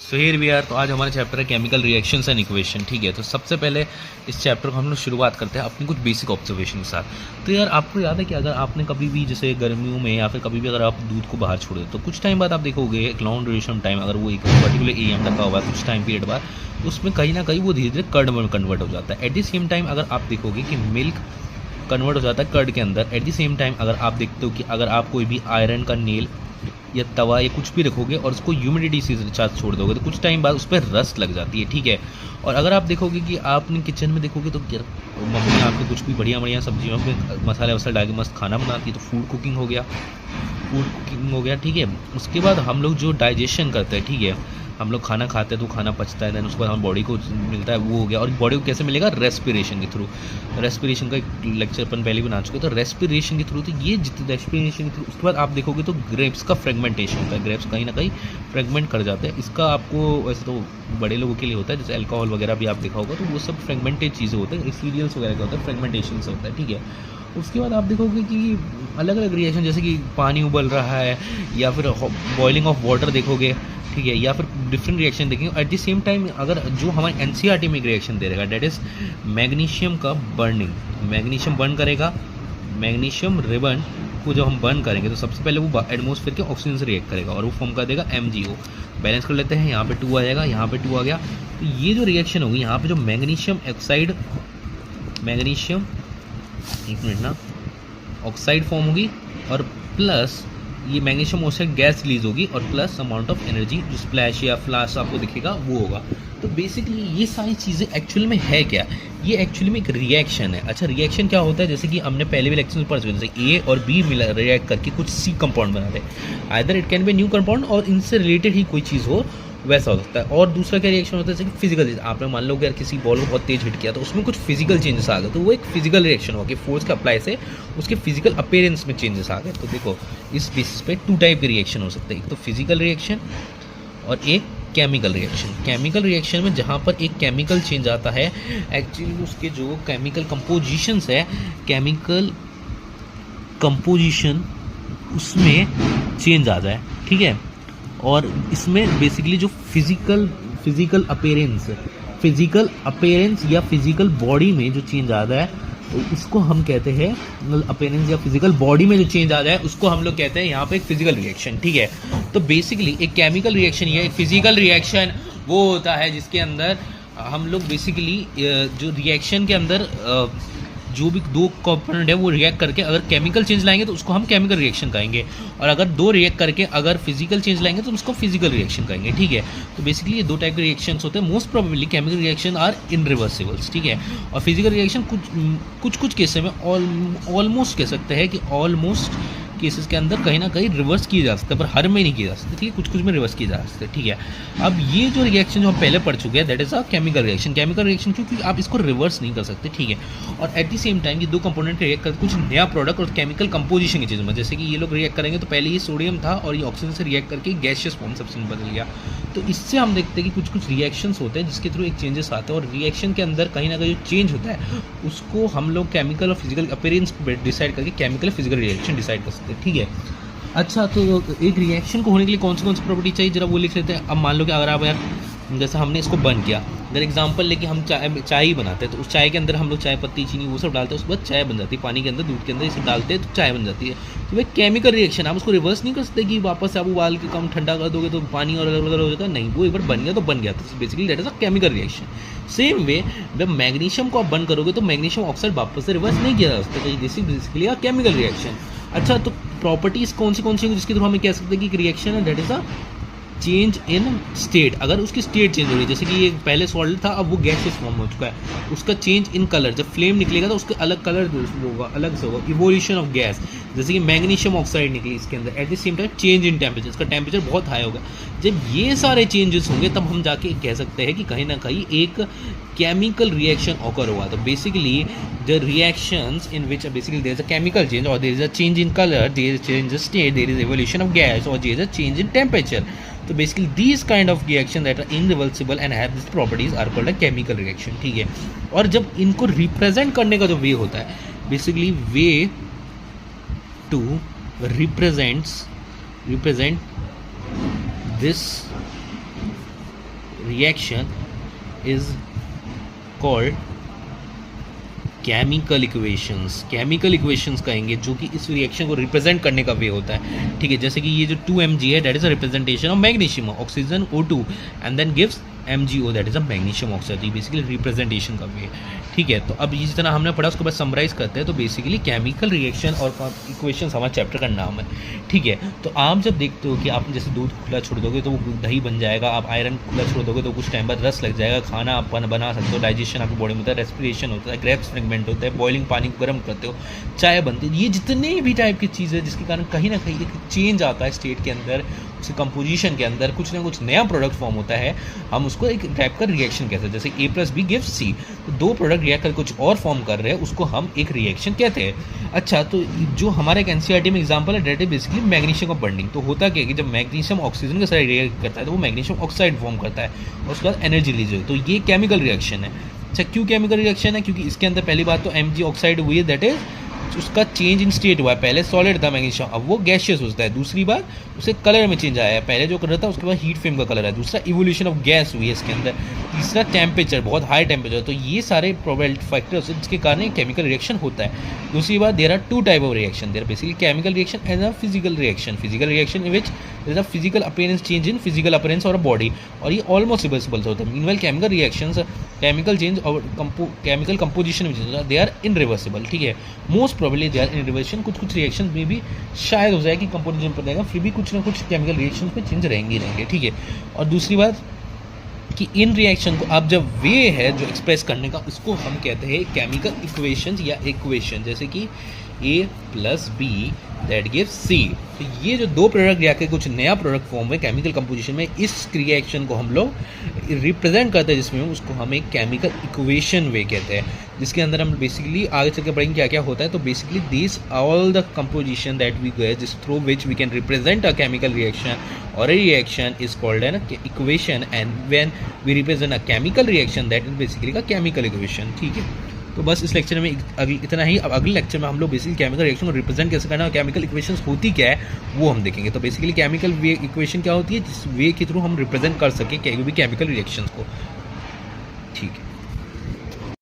So here we are. तो आज हमारा चैप्टर है केमिकल रिएक्शंस एंड इक्वेशन। ठीक है, तो सबसे पहले इस चैप्टर को हम लोग शुरुआत करते हैं अपनी कुछ बेसिक ऑब्जर्वेशन के साथ। तो यार आपको याद है कि अगर आपने कभी भी जैसे गर्मियों में या फिर कभी भी अगर आप दूध को बाहर छोड़ दो तो कुछ टाइम बाद आप देखोगे एक लॉन्ग ड्यूरेशन टाइम, अगर वो एक पर्टिकुलर एम रखा हुआ है कुछ टाइम पीरियड बाद, उसमें कहीं ना कहीं वो धीरे धीरे कर्ड में कन्वर्ट हो जाता है। एट द सेम टाइम अगर आप देखोगे कि मिल्क कन्वर्ट हो जाता है कर्ड के अंदर। एट द सेम टाइम अगर आप देखते हो कि अगर आप कोई भी आयरन का नेल या तवा या कुछ भी रखोगे और उसको ह्यूमिडिटी से साथ छोड़ दोगे तो कुछ टाइम बाद उस पर रस्ट लग जाती है। ठीक है, और अगर आप देखोगे कि आपने किचन में देखोगे तो मम्मी आपको कुछ भी बढ़िया बढ़िया सब्जियों में मसाले वसाले डाल के मस्त खाना बनाती है, तो फूड कुकिंग हो गया, ठीक है। उसके बाद हम लोग जो डाइजेशन करते हैं, ठीक है, हम लोग खाना खाते हैं तो खाना पचता है, देन उसके बाद हम बॉडी को मिलता है, वो हो गया। और बॉडी को कैसे मिलेगा? रेस्पिरेशन के थ्रू। रेस्पिरेशन का एक लेक्चर अपन पहले भी बना चुके, तो रेस्पिरेशन के थ्रू। तो ये जितनी रेस्पिरेशन के थ्रू, उसके बाद आप देखोगे तो ग्रेप्स का फ्रेगमेंटेशन होता है, ग्रेप्स कहीं ना कहीं फ्रेगमेंट कर जाते हैं। इसका आपको वैसे तो बड़े लोगों के लिए होता है, जैसे अल्कोहल वगैरह भी आप देखा होगा, तो वो सब फ्रेगमेंटेड चीज़ें होते हैं, सीरियल्स वगैरह का होता है, फ्रेगमेंटेशन से होता है। ठीक है, उसके बाद आप देखोगे कि अलग अलग रिएक्शन, जैसे कि पानी उबल रहा है या फिर बॉइलिंग ऑफ वाटर देखोगे, ठीक है, या फिर डिफरेंट रिएक्शन देखेंगे। एट द सेम टाइम अगर जो हमारे एनसीईआरटी में एक रिएक्शन दे रहेगा, डेट इज मैग्नीशियम का बर्निंग, मैग्नीशियम बर्न करेगा, मैग्नीशियम रिबन को जब हम बर्न करेंगे तो सबसे पहले वो एटमॉस्फेयर के ऑक्सीजन से रिएक्ट करेगा और वो फॉर्म कर देगा MgO। बैलेंस कर लेते हैं, यहाँ पे 2 आ जाएगा, यहाँ पे 2 आ गया। तो ये जो रिएक्शन होगी, यहाँ पे जो मैग्नीशियम ऑक्साइड, मैग्नीशियम एक मिनट ना, ऑक्साइड फॉर्म होगी और प्लस ये मैग्नीशियम ऑक्साइड गैस रिलीज होगी और प्लस अमाउंट ऑफ एनर्जी जो स्प्लैश या फ्लैश आपको दिखेगा वो होगा। तो बेसिकली ये सारी चीज़ें एक्चुअल में है क्या? ये एक्चुअली में एक रिएक्शन है। अच्छा, रिएक्शन क्या होता है? जैसे कि हमने पहले भी लेक्चर में पढ़ा, जैसे A और B मिला रिएक्ट करके कुछ C कंपाउंड बनाते हैं। Either it can be new compound और इनसे रिलेटेड ही कोई चीज़ हो, वैसा हो सकता है। और दूसरा क्या रिएक्शन होता है, जैसे कि फिजिकल चीज़, आपने मान लो कि यार किसी बॉल को बहुत तेज हिट किया तो उसमें कुछ फिजिकल चेंजेस आ गए, तो वो एक फिजिकल रिएक्शन होगा कि फोर्स के अप्लाई से उसके फिजिकल अपीयरेंस में चेंजेस आ गए। तो देखो इस बेसिस पे 2 टाइप के रिएक्शन हो सकते हैं, एक तो फिजिकल रिएक्शन और एक केमिकल रिएक्शन। केमिकल रिएक्शन में जहाँ पर एक केमिकल चेंज आता है, एक्चुअली उसके जो केमिकल कंपोजिशंस है, केमिकल कंपोजिशन उसमें चेंज आ जाए, ठीक है। और इसमें बेसिकली जो फिजिकल अपीयरेंस या फिजिकल बॉडी में जो चेंज आ रहा है तो उसको हम कहते हैं, अपीयरेंस या फिजिकल बॉडी में जो चेंज आ जाए उसको हम लोग कहते हैं यहाँ पे एक फिजिकल रिएक्शन। ठीक है, तो बेसिकली एक केमिकल रिएक्शन या एक फिजिकल रिएक्शन वो होता है जिसके अंदर हम लोग बेसिकली जो रिएक्शन के अंदर जो भी 2 कंपोनेंट है वो रिएक्ट करके अगर केमिकल चेंज लाएंगे तो उसको हम केमिकल रिएक्शन कहेंगे, और अगर 2 रिएक्ट करके अगर फिजिकल चेंज लाएंगे तो उसको फिजिकल रिएक्शन कहेंगे। ठीक है, तो बेसिकली ये 2 टाइप के रिएक्शंस होते हैं। Most probably chemical reaction are irreversibles, ठीक है, और फिजिकल रिएक्शन कुछ केसेस में ऑलमोस्ट कह सकते हैं कि ऑलमोस्ट केसेस के अंदर कहीं ना कहीं रिवर्स किए जा सकते हैं, पर हर में नहीं किए जा सकते। ठीक है, कुछ में रिवर्स किए जा सकते हैं। ठीक है, अब ये जो रिएक्शन जो हम पहले पढ़ चुके हैं, that is a chemical reaction. Chemical reaction क्योंकि आप इसको रिवर्स नहीं कर सकते, ठीक है, और एट द सेम टाइम ये 2 कंपोनेंट रिएक्ट करते कुछ नया प्रोडक्ट और केमिकल कंपोजिशन की चीज़ में, जैसे कि ये लोग रिएक्ट करेंगे तो पहले ये सोडियम था और ये ऑक्सीजन से रिएक्ट करके गैसियस फॉर्म सब्सटेंस में बदल गया। तो इससे हम देखते हैं कि कुछ रिएक्शंस होते हैं जिसके थ्रू एक चेंजेस आते हैं, और रिएक्शन के अंदर कहीं ना कहीं जो चेंज होता है उसको हम लोग केमिकल और फिजिकल अपीयरेंस डिसाइड करके केमिकल और फिजिकल रिएक्शन डिसाइड कर सकते हैं। ठीक है, अच्छा, तो एक रिएक्शन को होने के लिए कौन सी प्रॉपर्टी चाहिए, जरा वो लिख लेते हैं। अब मान लो कि अगर आप यार जैसे हमने इसको बर्न किया, अगर एग्जांपल लेके हम चाय ही बनाते हैं तो उस चाय के अंदर हम लोग चाय पत्ती चीनी वो सब डालते हैं, उसके बाद चाय बन जाती है, पानी के अंदर दूध के अंदर ये सब डालते हैं तो चाय बन जाती है। तो वह केमिकल रिएक्शन, आप उसको रिवर्स नहीं कर सकते कि वापस से आप उबाल के कम ठंडा कर दोगे तो पानी और अलग अलग हो जाएगा, नहीं, वो एक बार बन गया तो बन गया। तो basically that is a chemical reaction. Same way जब मैग्नीशियम को आप बर्न करोगे तो मैग्नीशियम ऑक्साइड वापस से रिवर्स नहीं किया जा सकता, this is basically a chemical reaction. अच्छा, तो प्रॉपर्टीज कौन सी है जिसके थ्रू हमें कह सकते हैं कि एक रिएक्शन है, that is a change in state. अगर उसकी स्टेट चेंज हो रही है, जैसे कि ये पहले सॉलिड था अब वो गैसियस फॉर्म हो चुका है, उसका चेंज इन कलर, जब फ्लेम निकलेगा तो उसका अलग कलर होगा, अलग से होगा, इवोल्यूशन ऑफ गैस। जैसे कि मैग्नीशियम ऑक्साइड निकली इसके अंदर, at the same time change in temperature, इसका टेम्परेचर बहुत हाई होगा। जब ये सारे चेंजेस होंगे तब हम जाके कह सकते हैं कि कहीं ना कहीं एक केमिकल रिएक्शन ऑकर हुआ। तो basically the reactions in which basically there is a chemical change और there is a change in colour, there is change in state, there is evolution of gas और there is a change in temperature. तो basically these kind of reaction that are irreversible and have this properties are called a chemical reaction. ठीक है, और जब इनको represent करने का जो वे होता है, basically way to represent this reaction is called chemical equations. Chemical equations कहेंगे जो कि इस रिएक्शन को रिप्रेजेंट करने का वे होता है, ठीक है। जैसे कि ये जो 2Mg है that is a representation of magnesium oxygen O2 and then gives MgO that is a magnesium oxide. ये बेसिकली रिप्रेजेंटेशन का वे, ठीक है। तो अब ये जितना हमने पढ़ा उसको बस समराइज करते हैं। तो बेसिकली केमिकल रिएक्शन और इक्वेशंस हमारे चैप्टर का नाम है, ठीक है। तो आप जब देखते हो कि आप जैसे दूध खुला छोड़ दोगे तो वो दही बन जाएगा, आप आयरन खुला छोड़ दोगे तो कुछ टाइम बाद रस लग जाएगा, खाना आप बना सकते हो, डाइजेशन आपकी बॉडी में होता है, रेस्पिरेशन होता है, ग्रेप्स फ्रेगमेंट होता है, बॉइलिंग पानी को गर्म करते हो, चाय बनती है। ये जितने भी टाइप की चीज़ है जिसके कारण कहीं ना कहीं एक चेंज आता है स्टेट के अंदर, उसके कंपोजिशन के अंदर कुछ ना कुछ नया प्रोडक्ट फॉर्म होता है, हम उसको एक टाइप का रिएक्शन कहते हैं। जैसे A+B गिव्स C, तो दो प्रोडक्ट रिएक्ट कर कुछ और फॉर्म कर रहे हैं, उसको हम एक रिएक्शन कहते हैं। अच्छा, तो जो हमारे एक NCERT में एग्जांपल है that is basically magnesium of bonding. तो होता क्या है कि जब मैग्नीशियम ऑक्सीजन के साथ रिएक्ट करता है तो वो मैग्नीशियम ऑक्साइड फॉर्म करता है और उसके बाद एनर्जी रिलीज होती है। तो ये केमिकल रिएक्शन है। अच्छा, क्यों केमिकल रिएक्शन है? क्योंकि इसके अंदर पहली बात तो Mg ऑक्साइड हुई है, दैट इज उसका चेंज इन स्टेट हुआ है। पहले सॉलिड था मैग्नीशियम, अब वो गैशियस होता है। दूसरी बात उसे कलर में चेंज आया है, पहले जो कलर था उसके बाद हीट फ्लेम का कलर है। दूसरा इवोल्यूशन ऑफ गैस हुई है इसके अंदर। तीसरा टेम्परेचर, बहुत हाई टेम्परेचर। तो ये सारे प्रोबेबिलिटी फैक्टर्स हैं जिसके कारण केमिकल रिएक्शन होता है। दूसरी बात, there are two type of reaction, there basically chemical reaction and a physical reaction. Physical reaction in which there is a physical appearance change in physical appearance और body, और ये ऑलमोस्ट रिवर्सिबल होता है। Meanwhile chemical reactions, chemical change और chemical composition they are irreversible, ठीक है। Most probably they are irreversible. कुछ reaction में भी शायद हो जाए कि कंपोजिशन पर रहेगा, फिर भी कुछ ना कुछ केमिकल रिएक्शन में चेंज रहेंगे, ठीक है। और दूसरी बात कि इन रिएक्शन को अब जब वे है जो एक्सप्रेस करने का, उसको हम कहते हैं केमिकल इक्वेशंस या इक्वेशन। जैसे कि A+B दैट गिव्स C। तो ये जो दो प्रोडक्ट रिएक्ट के कुछ नया प्रोडक्ट फॉर्म है केमिकल कंपोजिशन में, इस रिएक्शन को हम लोग रिप्रेजेंट करते हैं जिसमें उसको हम एक केमिकल इक्वेशन वे कहते हैं, जिसके अंदर हम बेसिकली आगे चल के पढ़ेंगे क्या क्या होता है। तो basically this all the composition that we go जिस through which we can represent a chemical reaction or a reaction is called an equation, and when we represent a chemical reaction that is basically a chemical equation, ठीक है। तो बस इस lecture में इतना ही। अब अगले लेक्चर में हम लोग बेसिकली केमिकल रिएक्शन को रिप्रेजेंट कैसे करना है और केमिकल इक्वेशंस होती क्या है वो हम देखेंगे। तो बेसिकली केमिकल वे इक्वेशन क्या होती है जिस वे के थ्रू हम रिप्रेजेंट कर सकें कोई भी केमिकल रिएक्शंस को, ठीक है।